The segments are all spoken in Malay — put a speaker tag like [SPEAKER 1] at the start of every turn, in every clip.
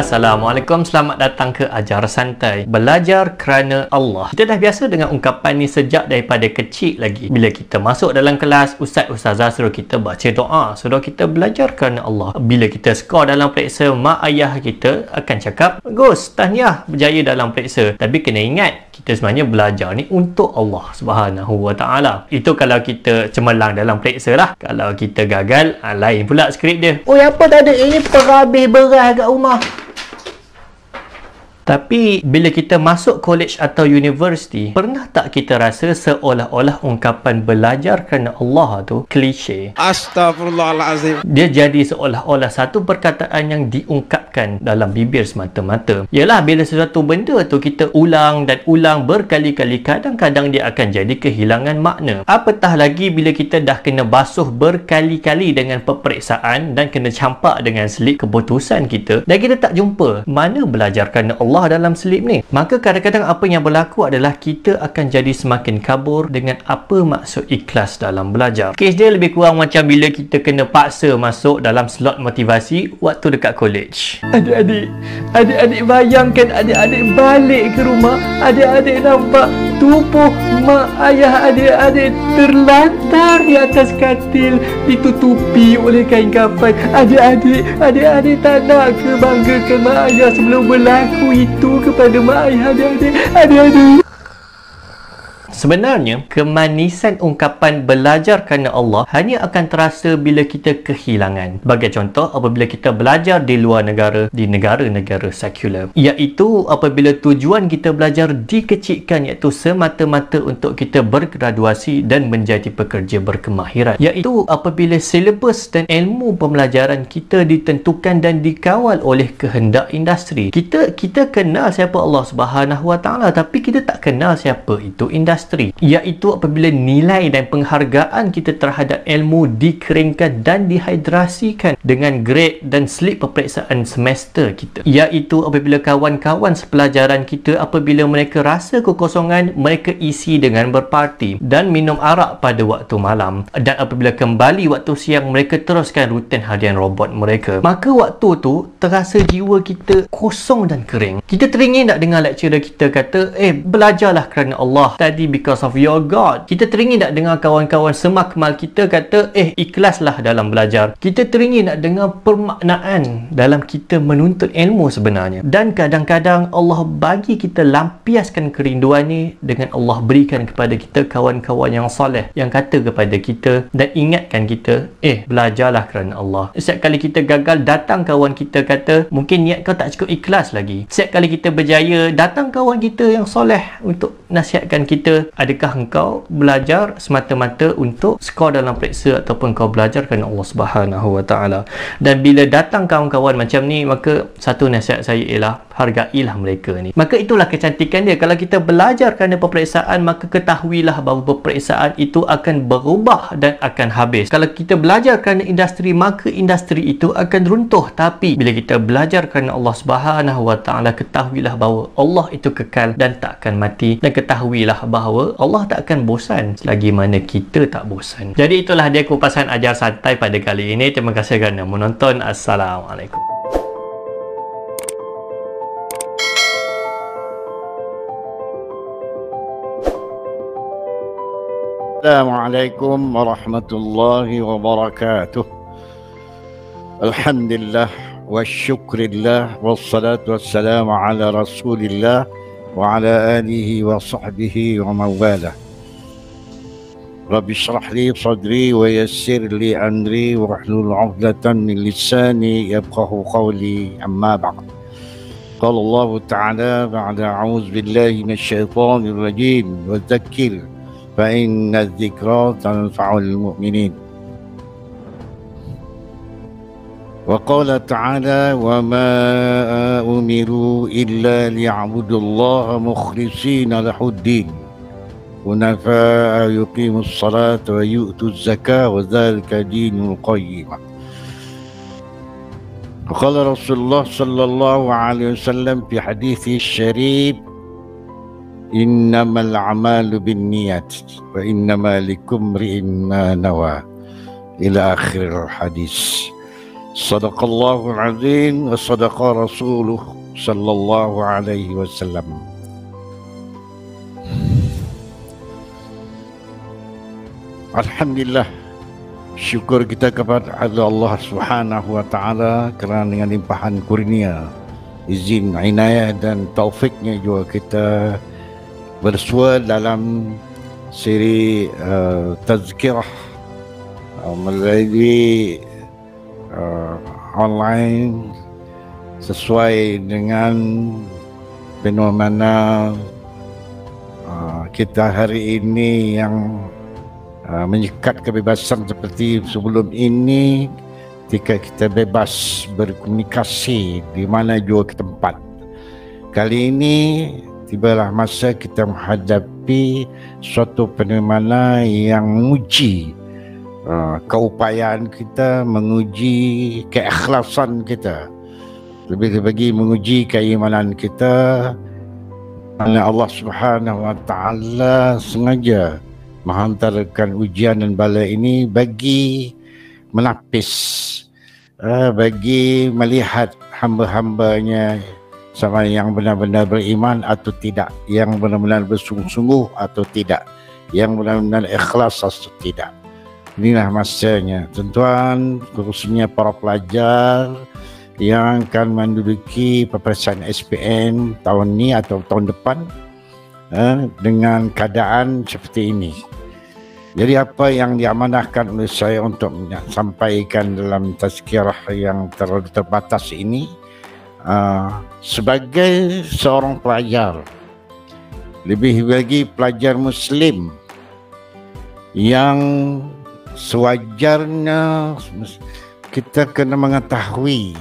[SPEAKER 1] Assalamualaikum, selamat datang ke Ajar Santai. Belajar kerana Allah. Kita dah biasa dengan ungkapan ni sejak daripada kecil lagi. Bila kita masuk dalam kelas, ustazah suruh kita baca doa, suruh kita belajar kerana Allah. Bila kita skor dalam periksa, mak ayah kita akan cakap, bagus, tahniah, berjaya dalam periksa. Tapi kena ingat, kita sebenarnya belajar ni untuk Allah Subhanahu Wa Taala. Itu kalau kita cemerlang dalam periksa lah. Kalau kita gagal, lain pula skrip dia.
[SPEAKER 2] Oh, apa tak ada? Ini perhabis beras kat rumah.
[SPEAKER 1] Tapi bila kita masuk college atau universiti, pernah tak kita rasa seolah-olah ungkapan belajar kerana Allah tu klise?
[SPEAKER 2] Astaghfirullahalazim.
[SPEAKER 1] Dia jadi seolah-olah satu perkataan yang diungkapkan dalam bibir semata-mata. Yalah, bila sesuatu benda tu kita ulang dan ulang berkali-kali, kadang-kadang dia akan jadi kehilangan makna. Apatah lagi bila kita dah kena basuh berkali-kali dengan peperiksaan dan kena campak dengan slip keputusan kita dan kita tak jumpa mana belajar kerana Allah dalam slip ni. Maka kadang-kadang apa yang berlaku adalah kita akan jadi semakin kabur dengan apa maksud ikhlas dalam belajar. Kes dia lebih kurang macam bila kita kena paksa masuk dalam slot motivasi waktu dekat college. Adik-adik bayangkan adik-adik balik ke rumah, adik-adik nampak tubuh mak ayah adik-adik terlantar di atas katil, ditutupi oleh kain kafan. Adik-adik tak nak ke banggakan mak ayah sebelum berlaku itu kepada mak ayah adik-adik. Sebenarnya, kemanisan ungkapan belajar kerana Allah hanya akan terasa bila kita kehilangan. Bagi contoh, apabila kita belajar di luar negara, di negara-negara sekular. Iaitu apabila tujuan kita belajar dikecilkan, iaitu semata-mata untuk kita bergraduasi dan menjadi pekerja berkemahiran. Iaitu apabila silibus dan ilmu pembelajaran kita ditentukan dan dikawal oleh kehendak industri. Kita kenal siapa Allah Subhanahu Wa Taala, tapi kita tak kenal siapa itu industri. Iaitu apabila nilai dan penghargaan kita terhadap ilmu dikeringkan dan dihidrasikan dengan grade dan slip peperiksaan semester kita. Iaitu apabila kawan-kawan sepelajaran kita, apabila mereka rasa kekosongan, mereka isi dengan berparti dan minum arak pada waktu malam. Dan apabila kembali waktu siang, mereka teruskan rutin harian robot mereka. Maka waktu tu terasa jiwa kita kosong dan kering. Kita teringin tak dengar lecturer kita kata, belajarlah kerana Allah tadi, because of your God. Kita teringin nak dengar kawan-kawan semakmal kita kata, ikhlaslah dalam belajar. Kita teringin nak dengar permaknaan dalam kita menuntut ilmu sebenarnya. Dan kadang-kadang Allah bagi kita lampiaskan kerinduan ni dengan Allah berikan kepada kita kawan-kawan yang soleh yang kata kepada kita dan ingatkan kita, belajarlah kerana Allah. Setiap kali kita gagal, datang kawan kita kata, mungkin niat kau tak cukup ikhlas lagi. Setiap kali kita berjaya, datang kawan kita yang soleh untuk nasihatkan kita, adakah engkau belajar semata-mata untuk skor dalam periksa ataupun kau belajar kerana Allah Subhanahu Wa Taala. Dan bila datang kawan-kawan macam ni, maka satu nasihat saya ialah hargailah mereka ni. Maka itulah kecantikan dia. Kalau kita belajar kerana peperiksaan, maka ketahuilah bahawa peperiksaan itu akan berubah dan akan habis. Kalau kita belajar kerana industri, maka industri itu akan runtuh. Tapi bila kita belajar kerana Allah Subhanahu Wa Taala, ketahuilah bahawa Allah itu kekal dan tak akan mati. Dan ketahuilah bahawa Allah tak akan bosan selagi mana kita tak bosan. Jadi itulah dia kupasan Ajar Santai pada kali ini. Terima kasih kerana menonton. Assalamualaikum.
[SPEAKER 2] Assalamualaikum warahmatullahi wabarakatuh. Alhamdulillah wa syukrillah wassalatu wassalamu ala rasulillah wa ala alihi wa sahbihi wa mawalah. Rabbi syrah li sadri wa yassir li amri wa hlul 'uqdatan min lisani yafqahu qawli, amma ba'd. Qala Allah ta'ala ba'da a'udzu billahi minasy syaithanir rajim wa dzakir fa inna dzikra tanfa'ul mu'minin. Wa qala ta'ala wa ma umiru illa liya'budullaha mukhlishina lahuddin hunafa'a yuqimus salata wa yu'tuz zakata wa dzalika dinul qayyimah. Wa qala Rasulullah sallallahu alaihi wasallam fi hadithi syarif, innamal a'malu binniyat wa innama likulli imri'in ma nawa, ila akhir hadis. Sadaqallahul azim wa sadaqa rasuluh sallallahu alaihi wasallam. Alhamdulillah, syukur kita kepada Allah Subhanahu wa taala kerana dengan limpahan kurnia, izin, inayah dan taufiknya juga kita bersua dalam siri tazkirah melalui online sesuai dengan fenomena kita hari ini yang menyekat kebebasan seperti sebelum ini, ketika kita bebas berkomunikasi di mana juga ke tempat. Kali ini tibalah masa kita menghadapi suatu fenomena yang menguji keupayaan kita, menguji keikhlasan kita, lebih-lebih menguji keimanan kita, kerana Allah Subhanahu wa taala sengaja menghantarkan ujian dan bala ini bagi menapis, bagi melihat hamba-hambanya sama yang benar-benar beriman atau tidak, yang benar-benar bersungguh-sungguh atau tidak, yang benar-benar ikhlas atau tidak. Inilah masanya, tuan-tuan, khususnya para pelajar yang akan menduduki peperiksaan SPM tahun ini atau tahun depan dengan keadaan seperti ini. Jadi apa yang diamanahkan oleh saya untuk sampaikan dalam tazkirah yang terlalu terbatas ini, sebagai seorang pelajar, lebih lagi pelajar Muslim yang sewajarnya kita kena mengetahui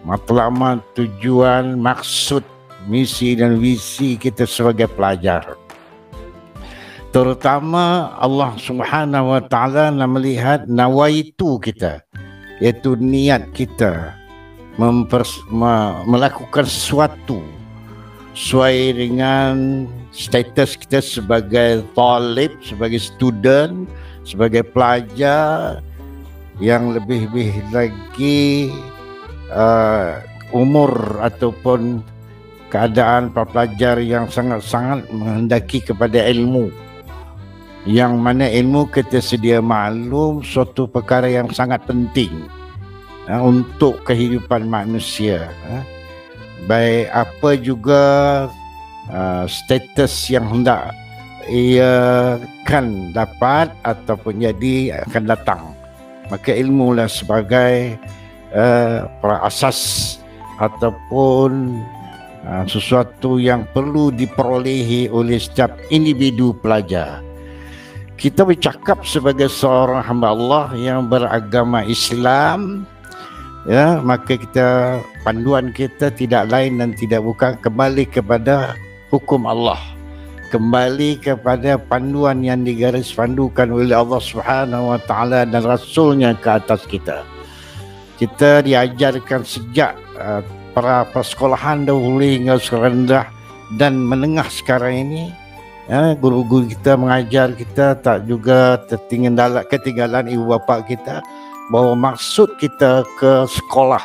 [SPEAKER 2] matlamat, tujuan, maksud, misi dan visi kita sebagai pelajar. Terutama Allah Subhanahu wa taala nak melihat nawaitu kita, iaitu niat kita melakukan sesuatu sesuai dengan status kita sebagai talib, sebagai student, sebagai pelajar, yang lebih-lebih lagi umur ataupun keadaan para pelajar yang sangat-sangat menghendaki kepada ilmu, yang mana ilmu kita sedia maklum suatu perkara yang sangat penting untuk kehidupan manusia. Baik apa juga status yang hendak ia akan dapat ataupun jadi akan datang, maka ilmulah sebagai asas ataupun sesuatu yang perlu diperolehi oleh setiap individu pelajar. Kita bercakap sebagai seorang hamba Allah yang beragama Islam, ya, maka kita, panduan kita tidak lain dan tidak bukan kembali kepada hukum Allah, kembali kepada panduan yang digaris pandukan oleh Allah Subhanahu wa taala dan Rasulnya ke atas kita. Kita diajarkan sejak prasekolahan dahulu hingga serendah dan menengah sekarang ini, guru-guru kita mengajar kita tak juga ketinggalan ibu bapa kita bahawa maksud kita ke sekolah,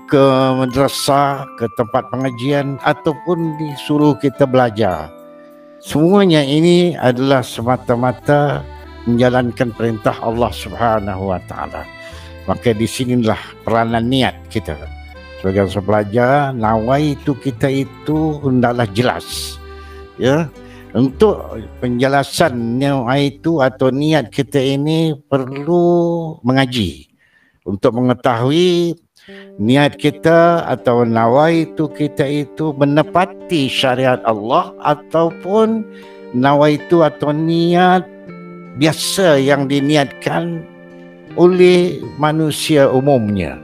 [SPEAKER 2] ke madrasah, ke tempat pengajian ataupun disuruh kita belajar, semuanya ini adalah semata-mata menjalankan perintah Allah Subhanahu wa taala. Maka di sinilah peranan niat kita sebagai seorang pelajar. Nawaitu kita itu hendaklah jelas, ya. Untuk penjelasan nawaitu atau niat kita ini perlu mengaji untuk mengetahui niat kita atau nawaitu kita itu menepati syariat Allah ataupun nawaitu atau niat biasa yang diniatkan oleh manusia umumnya.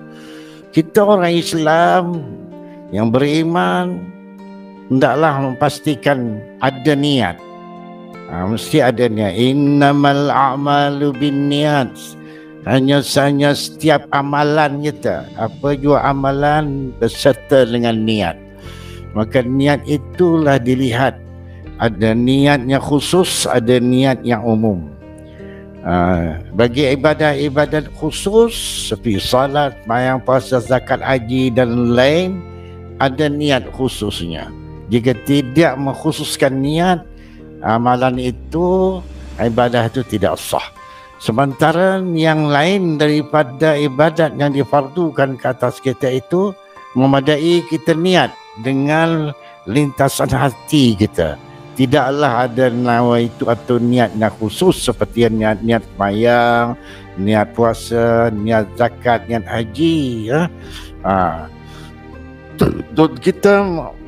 [SPEAKER 2] Kita orang Islam yang beriman hendaklah memastikan ada niat. Mesti ada niat. Innamal a'malu binniyat. Hanya sahaja setiap amalan kita, apa jua amalan berserta dengan niat. Maka niat itulah dilihat. Ada niat yang khusus, ada niat yang umum. Bagi ibadat-ibadat khusus seperti salat, sembahyang, puasa, zakat, haji dan lain, ada niat khususnya. Jika tidak mengkhususkan niat, amalan itu, ibadah itu tidak sah. Sementara yang lain daripada ibadat yang difardukan ke atas kita itu memadai kita niat dengan lintasan hati kita. Tidaklah ada nawaitu atau niat yang khusus seperti niat sembahyang, niat puasa, niat zakat, niat haji. Kita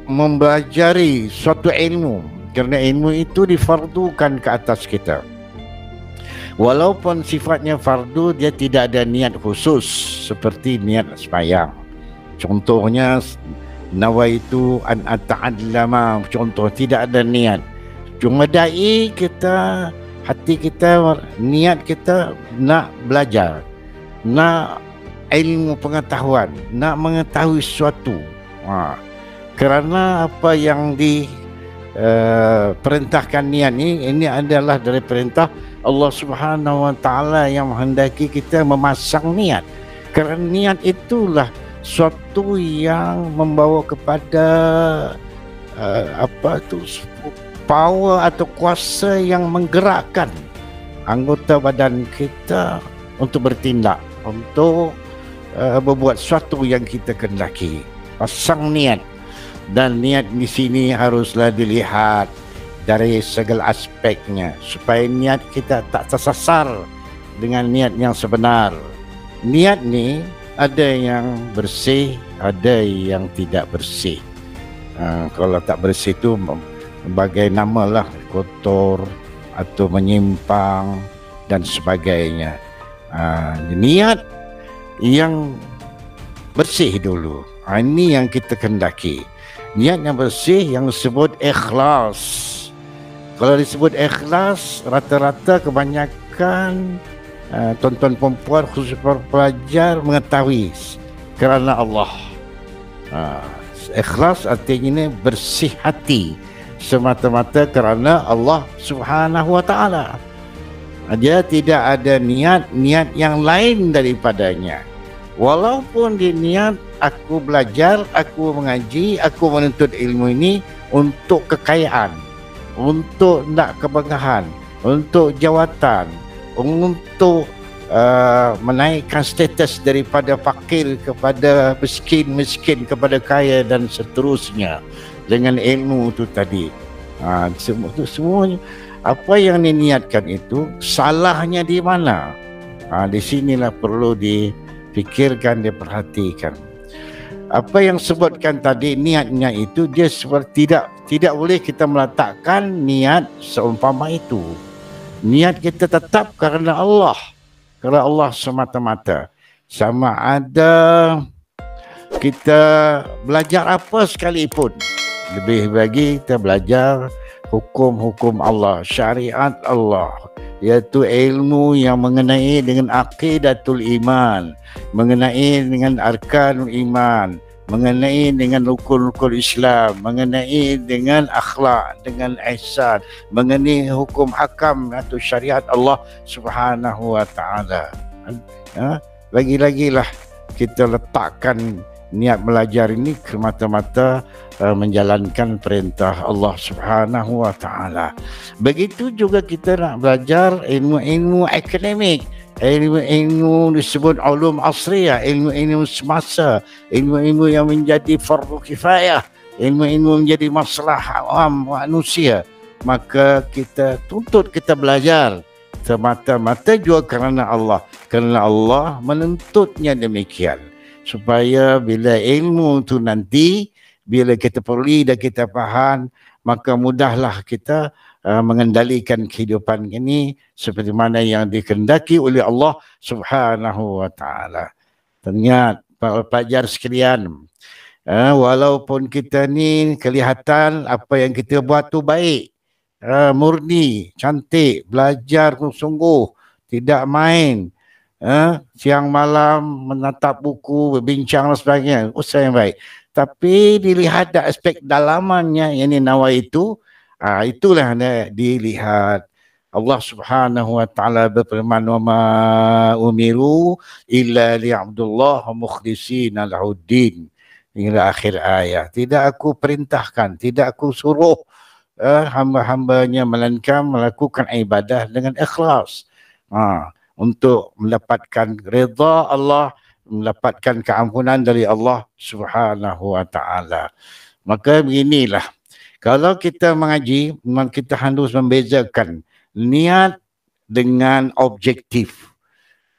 [SPEAKER 2] mempelajari suatu ilmu, kerana ilmu itu difardukan ke atas kita. Walaupun sifatnya fardu, dia tidak ada niat khusus seperti niat sembahyang. Contohnya nawaitu an ata'allama, contoh tidak ada niat. Cuma dai kita, hati kita, niat kita nak belajar, nak ilmu pengetahuan, nak mengetahui sesuatu. Kerana apa yang perintahkan niat ini adalah dari perintah Allah Subhanahu Wa Taala yang menghendaki kita memasang niat. Kerana niat itulah suatu yang membawa kepada power atau kuasa yang menggerakkan anggota badan kita untuk bertindak, untuk berbuat sesuatu yang kita kehendaki. Pasang niat, dan niat di sini haruslah dilihat dari segala aspeknya supaya niat kita tak tersasar dengan niat yang sebenar. Niat ni ada yang bersih, ada yang tidak bersih. Kalau tak bersih itu bagai namalah kotor atau menyimpang dan sebagainya. Niat yang bersih dulu. Ini yang kita kendaki. Niat yang bersih yang disebut ikhlas. Kalau disebut ikhlas, rata-rata kebanyakan tuan-tuan perempuan khusus pelajar mengetahui kerana Allah. Ikhlas artinya bersih hati semata-mata kerana Allah Subhanahu Wa Taala. Dia tidak ada niat yang lain daripadanya. Walaupun dia niat aku belajar, aku mengaji, aku menuntut ilmu ini untuk kekayaan, untuk nak kebanggaan, untuk jawatan, untuk menaikkan status daripada fakir kepada miskin kepada kaya dan seterusnya dengan ilmu itu tadi. Semuanya apa yang diniatkan itu salahnya di mana? Di sinilah perlu dipikirkan, diperhatikan. Apa yang sebutkan tadi niatnya itu dia seperti tidak boleh kita meletakkan niat seumpama itu. Niat kita tetap kerana Allah semata-mata. Sama ada kita belajar apa sekalipun, lebih bagi kita belajar hukum-hukum Allah, syariat Allah, iaitu ilmu yang mengenai dengan aqidatul iman, mengenai dengan arkanul iman, mengenai dengan rukun-rukun Islam, mengenai dengan akhlak, dengan ihsan, mengenai hukum hakam atau syariat Allah Subhanahu Wa Taala. Lagi-lagilah kita letakkan niat belajar ini semata-mata menjalankan perintah Allah Subhanahu Wa Taala. Begitu juga kita nak belajar ilmu-ilmu akademik, ilmu-ilmu disebut ulum asriyah, ilmu-ilmu semasa, ilmu-ilmu yang menjadi fardu kifayah, ilmu-ilmu menjadi masalah awam manusia. Maka kita tuntut kita belajar semata-mata juga kerana Allah menuntutnya demikian, supaya bila ilmu itu nanti bila kita peroleh dan kita faham, maka mudahlah kita mengendalikan kehidupan ini seperti mana yang dikehendaki oleh Allah Subhanahu Wa Taala. Ingat para pelajar sekalian, walaupun kita ni kelihatan apa yang kita buat tu baik, murni, cantik, belajar sungguh, tidak main, siang malam menatap buku, berbincang dan sebagainya, usaha yang baik. Tapi dilihat dari aspek dalamannya, yang ini nawa itu, itulah dilihat. Allah Subhanahu wa taala berfirman, "Wa ma umiru illa liya'budullah mukhlishina lahuddin." Hingga akhir ayat. Tidak aku perintahkan, tidak aku suruh hamba-hambanya melainkan melakukan ibadah dengan ikhlas. Untuk mendapatkan redha Allah, mendapatkan keampunan dari Allah Subhanahu wa taala. Maka beginilah, kalau kita mengaji, memang kita harus membezakan niat dengan objektif.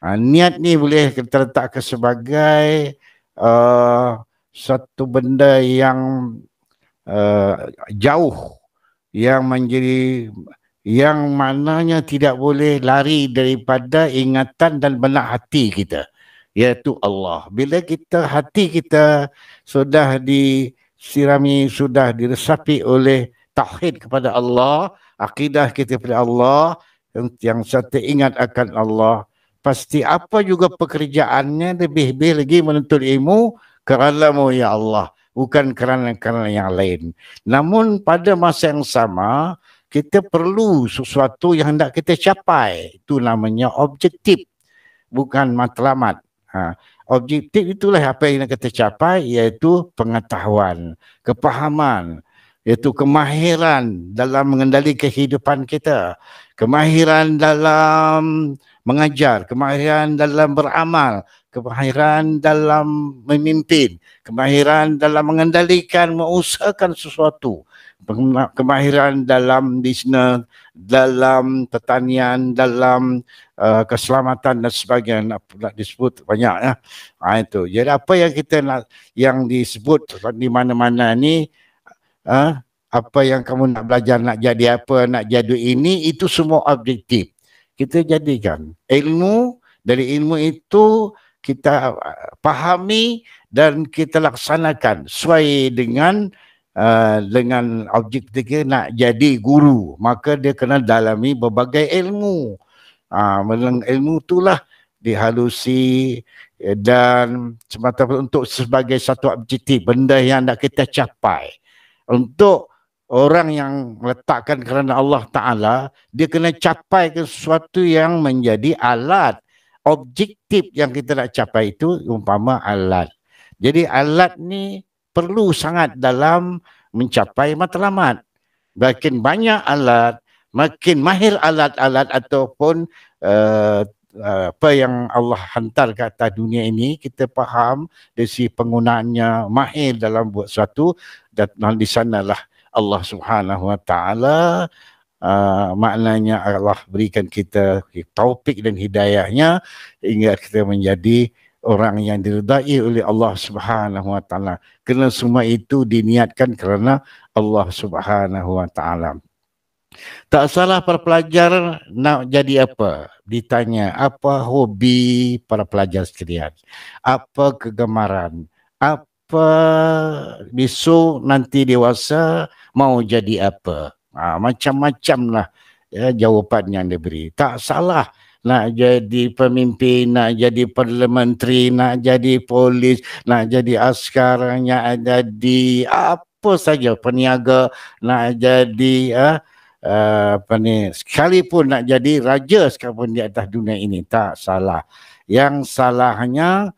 [SPEAKER 2] Niat ni boleh kita letakkan sebagai satu benda yang jauh, yang menjadi, yang mananya tidak boleh lari daripada ingatan dan benak hati kita, iaitu Allah. Bila hati kita sudah disirami, sudah diresapi oleh tauhid kepada Allah, akidah kita kepada Allah, yang satu ingat akan Allah, pasti apa juga pekerjaannya lebih-lebih lagi menuntut ilmu kerana-Mu ya Allah, bukan kerana yang lain. Namun pada masa yang sama, kita perlu sesuatu yang hendak kita capai. Itu namanya objektif, bukan matlamat. Objektif itulah apa yang kita capai, iaitu pengetahuan, kepahaman, iaitu kemahiran dalam mengendali kehidupan kita, kemahiran dalam mengajar, kemahiran dalam beramal, kemahiran dalam memimpin, kemahiran dalam mengendalikan, mengusahakan sesuatu, kemahiran dalam bisnes, dalam pertanian, dalam keselamatan dan sebagainya, nak disebut banyak ya. Itu. Jadi apa yang kita nak, yang disebut di mana-mana ni, apa yang kamu nak belajar, nak jadi apa, nak jadi ini, itu semua objektif. Kita jadikan ilmu, dari ilmu itu kita pahami dan kita laksanakan sesuai dengan objektif kita nak jadi guru. Maka dia kena dalami berbagai ilmu. Ilmu itulah dihalusi dan semata untuk sebagai satu objektif, benda yang nak kita capai. Untuk orang yang meletakkan kerana Allah Ta'ala, dia kena capai ke sesuatu yang menjadi alat. Objektif yang kita nak capai itu umpama alat. Jadi alat ni perlu sangat dalam mencapai matlamat. Makin banyak alat, makin mahir alat-alat ataupun apa yang Allah hantar ke atas dunia ini, kita faham dari si penggunaannya, mahir dalam buat sesuatu, dan di sanalah Allah Subhanahu wa taala maknanya Allah berikan kita taufik dan hidayahnya hingga kita menjadi orang yang diridai oleh Allah Subhanahu wa taala. Kerana semua itu diniatkan kerana Allah Subhanahu wa taala. Tak salah para pelajar nak jadi apa? Ditanya, apa hobi para pelajar sekalian? Apa kegemaran? Apa besok nanti dewasa mau jadi apa? Macam-macam lah ya, jawapan yang diberi. Tak salah nak jadi pemimpin, nak jadi parlimentari, nak jadi polis, nak jadi askar, nak jadi apa saja, peniaga, nak jadi sekalipun nak jadi raja sekalipun di atas dunia ini, tak salah. Yang salahnya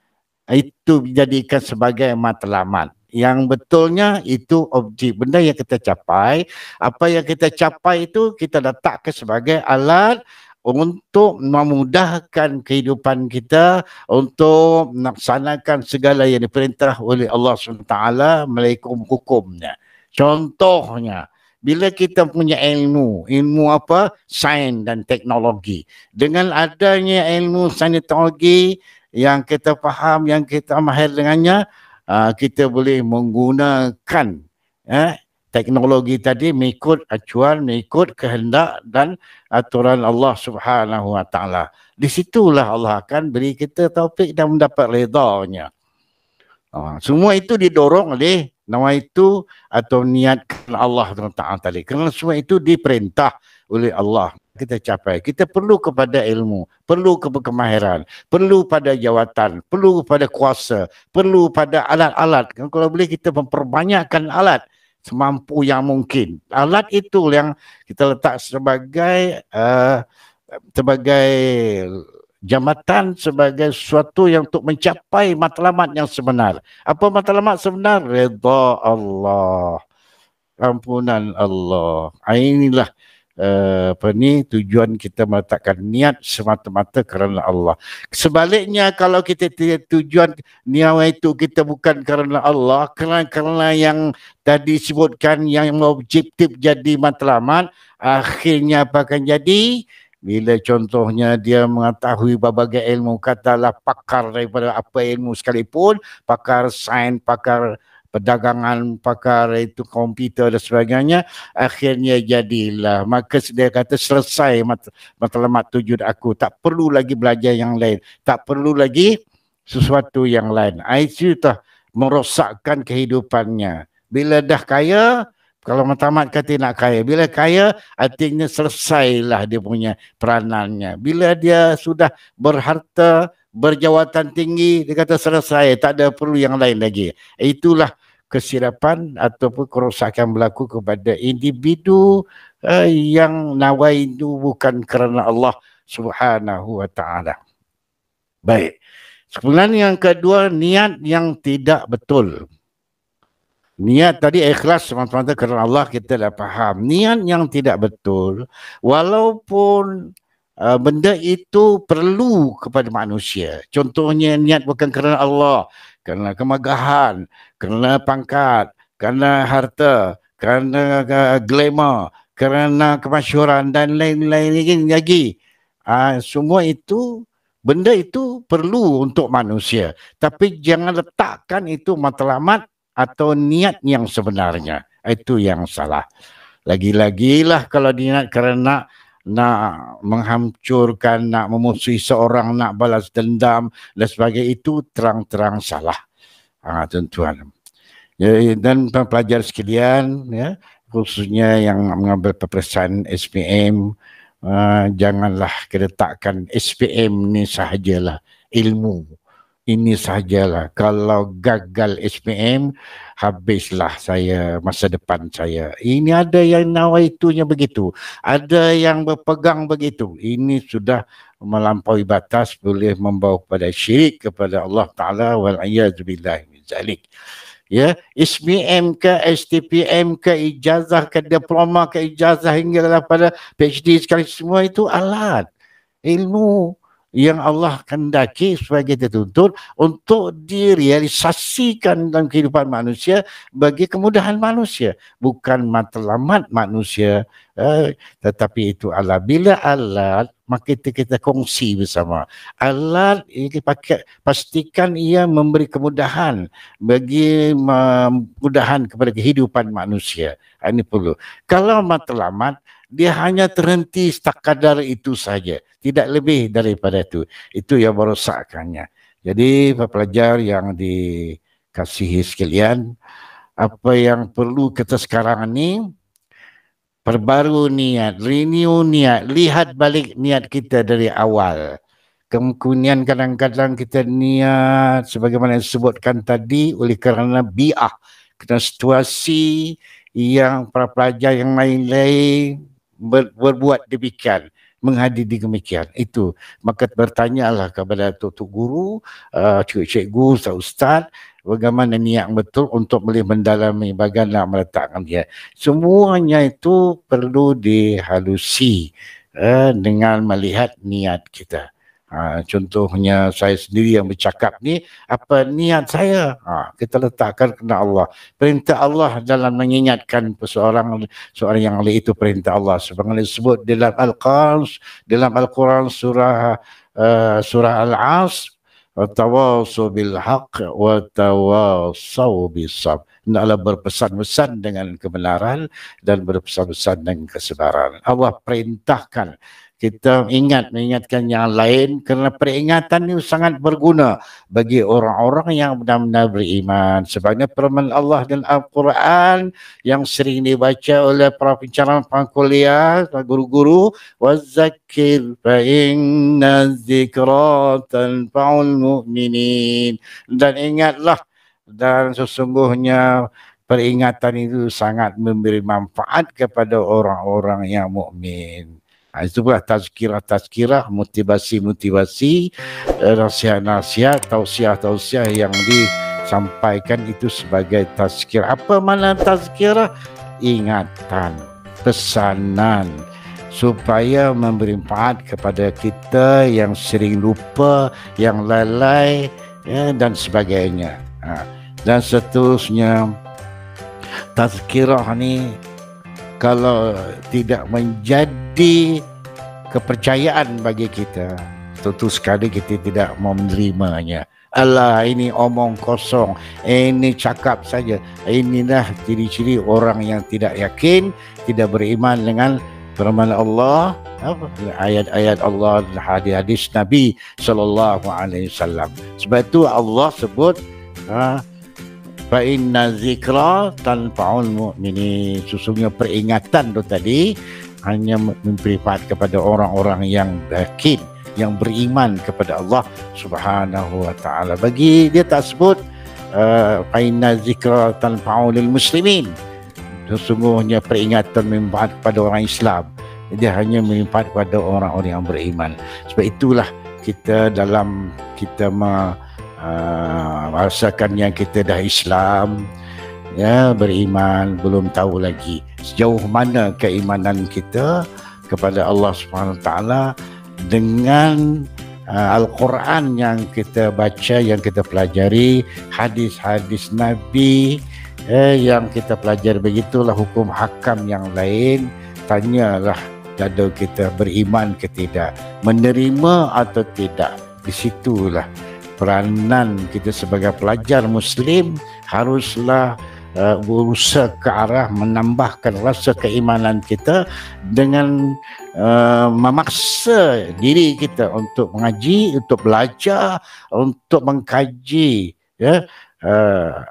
[SPEAKER 2] itu dijadikan sebagai matlamat. Yang betulnya itu objek, benda yang kita capai. Apa yang kita capai itu kita letakkan sebagai alat untuk memudahkan kehidupan kita, untuk melaksanakan segala yang diperintah oleh Allah SWT melalui hukumnya. Contohnya, bila kita punya ilmu apa? Sains dan teknologi. Dengan adanya ilmu sains dan teknologi yang kita faham, yang kita mahir dengannya, kita boleh menggunakan teknologi tadi mengikut acuan, mengikut kehendak dan aturan Allah Subhanahu wa taala. Di situlah Allah akan beri kita taufik dan mendapat redha-Nya. Semua itu didorong oleh nama itu atau niat Allah Taala tadi. Kerana semua itu diperintah oleh Allah kita capai. Kita perlu kepada ilmu, perlu kepada kemahiran, perlu pada jawatan, perlu pada kuasa, perlu pada alat-alat. Kalau boleh kita memperbanyakkan alat semampu yang mungkin. Alat itu yang kita letak sebagai jambatan, sebagai sesuatu yang untuk mencapai matlamat yang sebenar. Apa matlamat sebenar? Redha Allah, ampunan Allah. Inilah tujuan kita meletakkan niat semata-mata kerana Allah. Sebaliknya, kalau kita tujuan niat itu kita bukan kerana Allah, kerana yang tadi sebutkan yang objektif jadi matlamat, akhirnya apa akan jadi? Bila contohnya dia mengetahui berbagai ilmu, katalah pakar daripada apa ilmu sekalipun, pakar sains, pakar perdagangan, pakar itu komputer dan sebagainya, akhirnya jadilah. Maka dia kata selesai matlamat tujuan aku. Tak perlu lagi belajar yang lain. Tak perlu lagi sesuatu yang lain. Itu dah merosakkan kehidupannya. Bila dah kaya, kalau matlamat kata nak kaya. Bila kaya, artinya selesailah dia punya peranannya. Bila dia sudah berharta, berjawatan tinggi, dia kata selesai. Tak ada perlu yang lain lagi. Itulah kesilapan ataupun kerosakan berlaku kepada individu yang nawai itu bukan kerana Allah Subhanahu wa taala. Baik. Kemudian yang kedua, niat yang tidak betul. Niat tadi ikhlas semata-mata kerana Allah, kita dah faham. Niat yang tidak betul, walaupun benda itu perlu kepada manusia. Contohnya niat bukan kerana Allah, kerana kemegahan, kerana pangkat, kerana harta, kerana glamour, kerana kemasyhuran dan lain-lain lagi. Semua itu, benda itu perlu untuk manusia. Tapi jangan letakkan itu matlamat atau niat yang sebenarnya. Itu yang salah. Lagi-lagilah kalau niat kerana nak menghancurkan, nak memusuhi seorang, nak balas dendam dan sebagainya, itu terang-terang salah. Tuan-tuan. Dan pelajar sekalian, ya, khususnya yang mengambil peperiksaan SPM, janganlah letakkan SPM ni sahajalah ilmu. Ini sahajalah. Kalau gagal SPM, habislah saya, masa depan saya. Ini ada yang nawaitunya begitu. Ada yang berpegang begitu. Ini sudah melampaui batas, boleh membawa kepada syirik kepada Allah Ta'ala. Wal'iyadzubillah min zalik. Ya, SPM ke, STPM ke, ijazah ke, diploma ke, ijazah hingga pada PhD sekali, semua itu alat. Ilmu yang Allah kehendaki sebagai tertuntut untuk direalisasikan dalam kehidupan manusia bagi kemudahan manusia, bukan matlamat manusia, tetapi itu alat. Bila alat, maka kita kongsi bersama. Alat ini pastikan ia memberi kemudahan bagi kemudahan kepada kehidupan manusia. Ini perlu. Kalau matlamat, dia hanya terhenti sekadar itu saja, tidak lebih daripada itu. Itu yang merosakkannya. Jadi pelajar yang dikasihi sekalian, apa yang perlu kita sekarang ini, perbaru niat, renew niat, lihat balik niat kita dari awal. Kemudian kadang-kadang kita niat sebagaimana disebutkan tadi oleh kerana bi'ah, kerana situasi yang para pelajar yang lain-lain berbuat demikian, menghadiri demikian. Itu, maka bertanyalah kepada tok guru, cikgu, ustaz, bagaimana niat betul untuk boleh mendalami, bagaimana meletakkan dia. Semuanya itu perlu dihalusi dengan melihat niat kita. Contohnya saya sendiri yang bercakap ni, apa niat saya? Kita letakkan kerana Allah. Perintah Allah dalam mengingatkan seorang yang lain, itu perintah Allah. Sebagaimana disebut dalam Al-Quran surah Al-As, Tawasau bil haq wa tawasau bis sabr. Hendaklah berpesan-pesan dengan kebenaran dan berpesan-pesan dengan kesabaran. Allah perintahkan kita mengingatkan yang lain, kerana peringatan ini sangat berguna bagi orang-orang yang benar-benar beriman. Sebabnya firman Allah dalam Al-Quran yang sering dibaca oleh para pencerama kuliah, guru-guru, wazakir fa inna dzikra tanfa'ul mu'minin. Dan ingatlah, dan sesungguhnya peringatan itu sangat memberi manfaat kepada orang-orang yang mukmin. Itu pula tazkirah-tazkirah, motivasi-motivasi, nasihat-nasihat, tausiah-tausiah yang disampaikan itu sebagai tazkirah. Apa makna tazkirah? Ingatan, pesanan, supaya memberi manfaat kepada kita yang sering lupa, yang lalai, ya, dan sebagainya. Dan seterusnya, tazkirah ni kalau tidak menjadi kepercayaan bagi kita, tentu sekali kita tidak mau menerimanya. Alah, ini omong kosong, ini cakap saja. Inilah ciri-ciri orang yang tidak yakin, tidak beriman dengan firman Allah, ayat-ayat Allah, hadis Nabi sallallahu alaihi wasallam. Sebab itu Allah sebut fa inna zikra tanfa'ul mu'minin. Sesungguhnya peringatan tu tadi hanya memberi manfaat kepada orang-orang yang yakin, yang beriman kepada Allah Subhanahu wa taala. Bagi dia tak sebut fa inna zikra tanfa'ul muslimin. Sesungguhnya peringatan memberi kepada orang Islam. Dia hanya memberi kepada orang-orang yang beriman. Sebab itulah kita dalam kita merasakan yang kita dah Islam, ya, beriman, belum tahu lagi sejauh mana keimanan kita kepada Allah Subhanahu Wa Taala dengan Al-Quran yang kita baca, yang kita pelajari, hadis-hadis Nabi yang kita pelajari. Begitulah hukum hakam yang lain. Tanyalah dada kita beriman ke tidak, menerima atau tidak. Di situlah peranan kita sebagai pelajar Muslim haruslah berusaha ke arah menambahkan rasa keimanan kita dengan memaksa diri kita untuk mengaji, untuk belajar, untuk mengkaji, ya,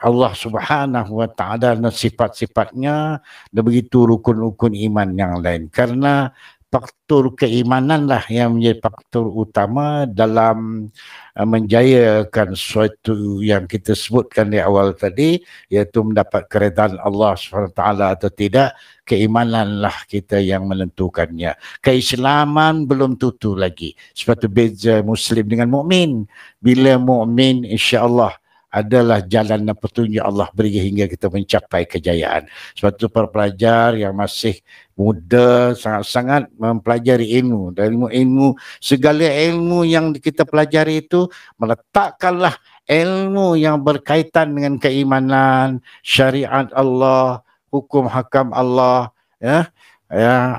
[SPEAKER 2] Allah Subhanahu Wa Taala dan sifat-sifatnya dan begitu rukun-rukun iman yang lain. Karena faktor keimananlah yang menjadi faktor utama dalam menjayakan sesuatu yang kita sebutkan di awal tadi, iaitu mendapat keredaan Allah SWT atau tidak. Keimananlah kita yang menentukannya. Keislaman belum tentu lagi. Sebab itu beza Muslim dengan mukmin. Bila mukmin, insya-Allah adalah jalan dan petunjuk Allah beri hingga kita mencapai kejayaan. Sebab itu para pelajar yang masih muda sangat-sangat mempelajari ilmu. Dan ilmu, segala ilmu yang kita pelajari itu meletakkanlah ilmu yang berkaitan dengan keimanan, syariat Allah, hukum hakam Allah, ya,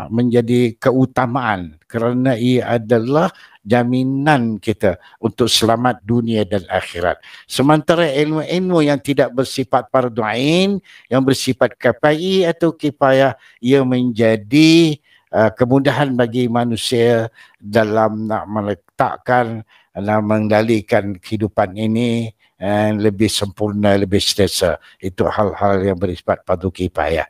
[SPEAKER 2] menjadi keutamaan kerana ia adalah jaminan kita untuk selamat dunia dan akhirat. Sementara ilmu-ilmu yang tidak bersifat fardu ain, yang bersifat kifai atau kifayah, ia menjadi kemudahan bagi manusia dalam nak meletakkan dan mengendalikan kehidupan ini lebih sempurna, lebih selesa. Itu hal-hal yang bersifat fardu kifayah.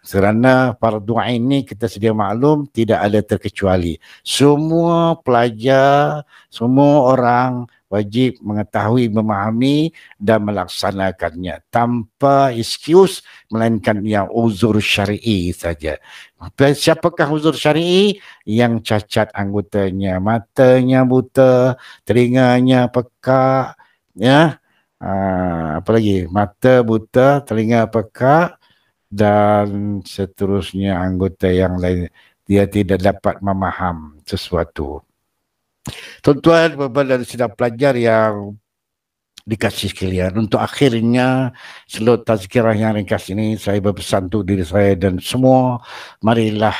[SPEAKER 2] Kerana fardu ain ni kita sedia maklum tidak ada terkecuali. Semua pelajar, semua orang wajib mengetahui, memahami dan melaksanakannya tanpa excuse, melainkan yang uzur syar'i saja. Siapakah uzur syar'i? Yang cacat anggotanya, matanya buta, telinganya pekak, ya. Apa lagi? Mata buta, telinga pekak, dan seterusnya anggota yang lain, dia tidak dapat memaham sesuatu. Tuan-tuan dan sidang pelajar yang dikasih sekalian, untuk akhirnya seluruh tazkirah yang ringkas ini saya berpesan untuk diri saya dan semua, marilah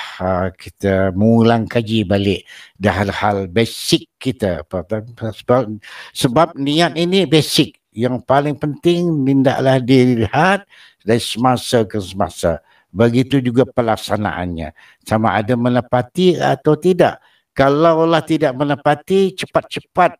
[SPEAKER 2] kita mengulang kaji balik dah hal-hal basic kita. Sebab niat ini basic, yang paling penting hendaklah dilihat dari semasa ke semasa. Begitu juga pelaksanaannya, sama ada menepati atau tidak. Kalaulah tidak menepati, cepat-cepat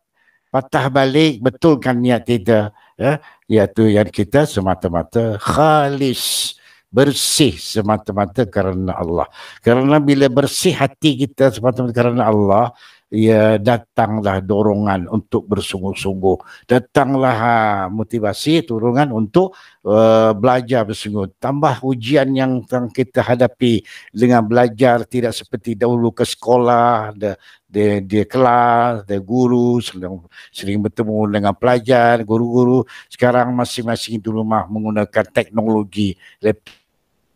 [SPEAKER 2] patah balik, betulkan niat kita, ya, iaitu yang kita semata-mata khalis, bersih semata-mata kerana Allah. Kerana bila bersih hati kita semata-mata kerana Allah, ya datanglah dorongan untuk bersungguh-sungguh, datanglah motivasi, dorongan untuk belajar bersungguh. Tambah ujian yang kita hadapi dengan belajar tidak seperti dahulu ke sekolah, di kelas, di guru, sering bertemu dengan pelajar, guru-guru. Sekarang masing-masing di rumah menggunakan teknologi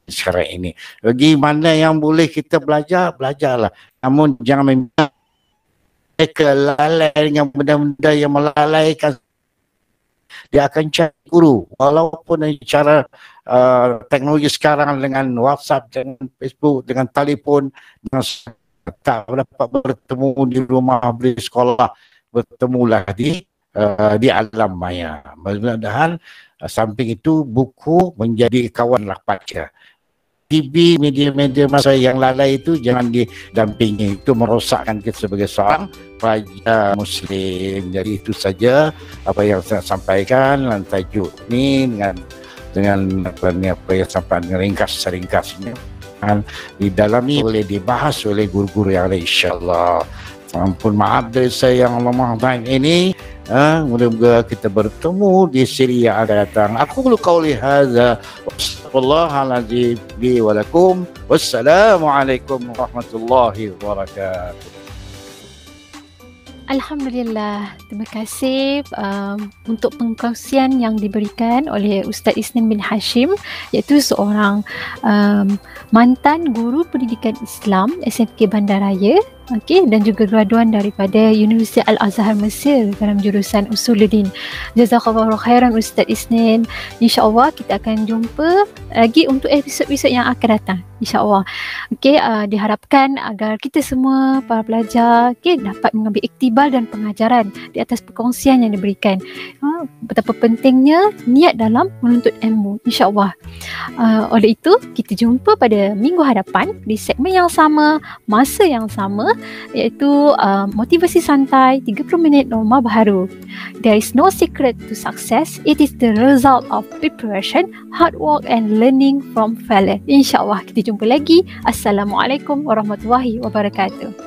[SPEAKER 2] sekarang ini. Bagi mana yang boleh kita belajar, belajarlah. Namun jangan minta mereka lalai dengan benda-benda yang melalaikan. Dia akan cari guru walaupun cara teknologi sekarang dengan WhatsApp, dengan Facebook, dengan telefon, dengan tak dapat bertemu di rumah, di sekolah, bertemulah di alam maya. Mudah-mudahan samping itu buku menjadi kawan baca. TV, media-media masa yang lalai itu jangan didampingi, itu merosakkan kita sebagai seorang pelajar Muslim. Jadi itu saja apa yang saya sampaikan dalam tajuk ini dengan apa yang sampai ringkas-ringkasnya, didalami boleh dibahas oleh guru-guru yang lain, insyaAllah. Ampun maaf dari saya yang lemah ini. Mudah-mudahan kita bertemu di siri yang akan datang. Aku qauli hadza wassalamualaikum li wa lakum. Wassalamualaikum warahmatullahi wabarakatuh.
[SPEAKER 3] Alhamdulillah, terima kasih untuk pengkongsian yang diberikan oleh Ustaz Isnin bin Hashim, iaitu seorang mantan guru pendidikan Islam SMK Bandaraya, dan juga graduan daripada Universiti Al-Azhar Mesir dalam jurusan Usuluddin. Jazakallahu khairan Ustaz Isnin. InsyaAllah kita akan jumpa lagi untuk episod-episod yang akan datang, InsyaAllah. Diharapkan agar kita semua para pelajar dapat mengambil iktibar dan pengajaran di atas perkongsian yang diberikan. Betapa pentingnya niat dalam menuntut ilmu, insyaAllah. Oleh itu, kita jumpa pada minggu hadapan di segmen yang sama, masa yang sama, iaitu motivasi santai 30 minit norma baharu. There is no secret to success. It is the result of preparation, hard work and learning from failure. InsyaAllah kita jumpa lagi. Assalamualaikum warahmatullahi wabarakatuh.